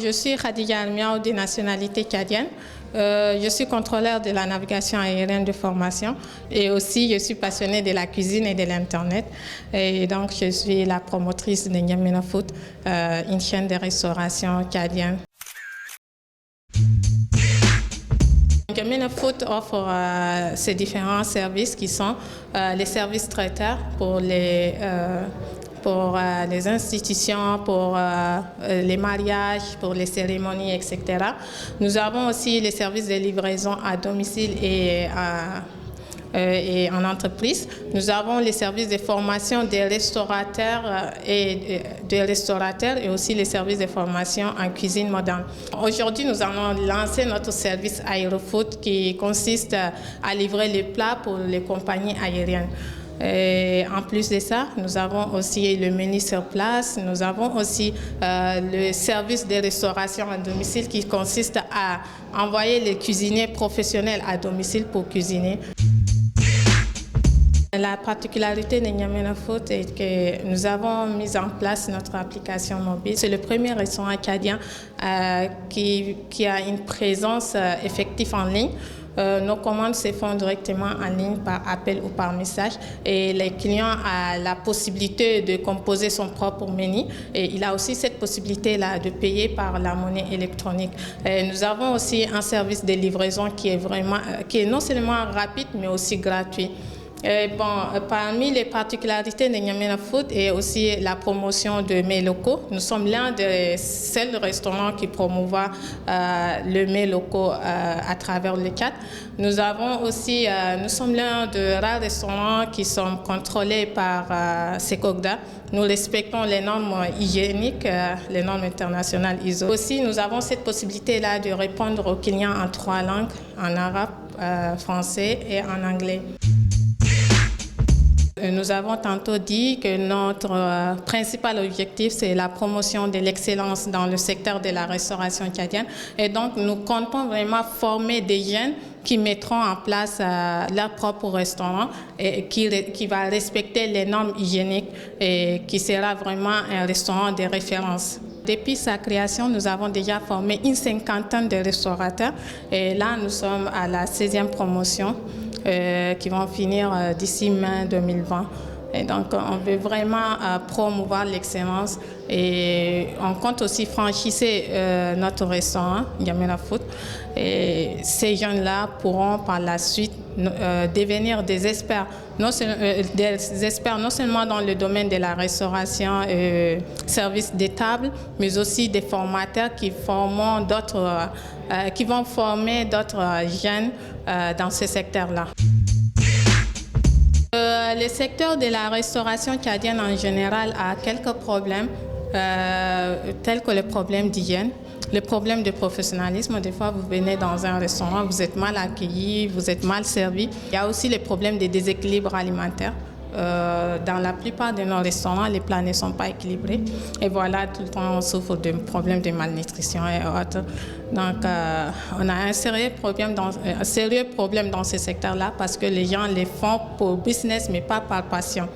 Je suis Khadija Almiao de nationalité tchadienne. Je suis contrôleur de la navigation aérienne de formation et aussi je suis passionnée de la cuisine et de l'Internet. Et donc je suis la promotrice de N'Djamena Food, une chaîne de restauration tchadienne. N'Djamena Food offre ces différents services qui sont les services traiteurs pour les institutions, pour les mariages, pour les cérémonies, etc. Nous avons aussi les services de livraison à domicile et en entreprise. Nous avons les services de formation des restaurateurs et aussi les services de formation en cuisine moderne. Aujourd'hui, nous allons lancer notre service Aérofood qui consiste à livrer les plats pour les compagnies aériennes. Et en plus de ça, nous avons aussi le menu sur place. Nous avons aussi le service de restauration à domicile qui consiste à envoyer les cuisiniers professionnels à domicile pour cuisiner. La particularité de N'Djamena Food est que nous avons mis en place notre application mobile. C'est le premier restaurant tchadien qui a une présence effective en ligne. Nos commandes se font directement en ligne par appel ou par message et les clients ont la possibilité de composer son propre menu et il a aussi cette possibilité-là de payer par la monnaie électronique. Et nous avons aussi un service de livraison qui est non seulement rapide mais aussi gratuit. Parmi les particularités de N'Djamena Food et aussi la promotion de mets locaux, nous sommes l'un des seuls restaurants qui promouvoient le mets locaux à travers le Tchad. Nous sommes l'un des rares restaurants qui sont contrôlés par Secogda. Nous respectons les normes hygiéniques, les normes internationales ISO. Aussi, nous avons cette possibilité-là de répondre aux clients en 3 langues, en arabe, français et en anglais. Nous avons tantôt dit que notre principal objectif, c'est la promotion de l'excellence dans le secteur de la restauration tchadienne. Et donc, nous comptons vraiment former des jeunes qui mettront en place leur propre restaurant et qui va respecter les normes hygiéniques et qui sera vraiment un restaurant de référence. Depuis sa création, nous avons déjà formé une 50aine de restaurateurs et là, nous sommes à la 16e promotion qui vont finir d'ici mai 2020. Et donc, on veut vraiment promouvoir l'excellence et on compte aussi franchir notre restaurant, N'Djamena Food. Et ces jeunes-là pourront par la suite devenir des experts, non seulement dans le domaine de la restauration et service des tables, mais aussi des formateurs qui vont former d'autres jeunes dans ce secteur-là. Le secteur de la restauration tchadienne en général a quelques problèmes, tels que le problème d'hygiène, le problème de professionnalisme. Des fois, vous venez dans un restaurant, vous êtes mal accueilli, vous êtes mal servi. Il y a aussi le problème des déséquilibres alimentaires. Dans la plupart de nos restaurants, les plats ne sont pas équilibrés. Et voilà, tout le temps, on souffre de problèmes de malnutrition et autres. Donc, on a un sérieux problème dans ce secteur-là parce que les gens les font pour business, mais pas par passion.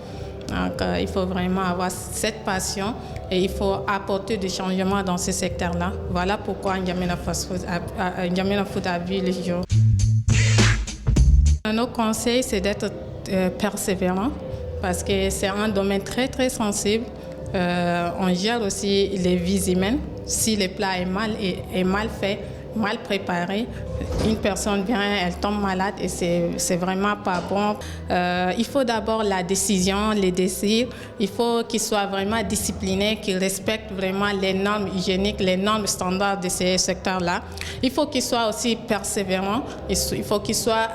Donc, il faut vraiment avoir cette passion et il faut apporter des changements dans ce secteur-là. Voilà pourquoi N'Djamena Food a vu le jour. Nos conseils, c'est d'être persévérant parce que c'est un domaine très, très sensible. On gère aussi les vies humaines. Si le plat est mal fait, mal préparé, une personne vient, elle tombe malade et c'est vraiment pas bon. Il faut d'abord la décision, les désirs. Il faut qu'ils soient vraiment disciplinés, qu'ils respectent vraiment les normes hygiéniques, les normes standards de ces secteurs-là. Il faut qu'ils soient aussi persévérants. Il faut qu'ils soient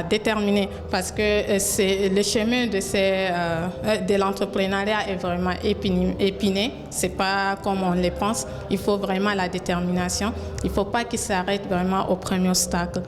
déterminés parce que le chemin de l'entrepreneuriat est vraiment épineux. C'est pas comme on le pense. Il faut vraiment la détermination. Il ne faut pas qu'ils s'arrêtent vraiment au premier obstacle.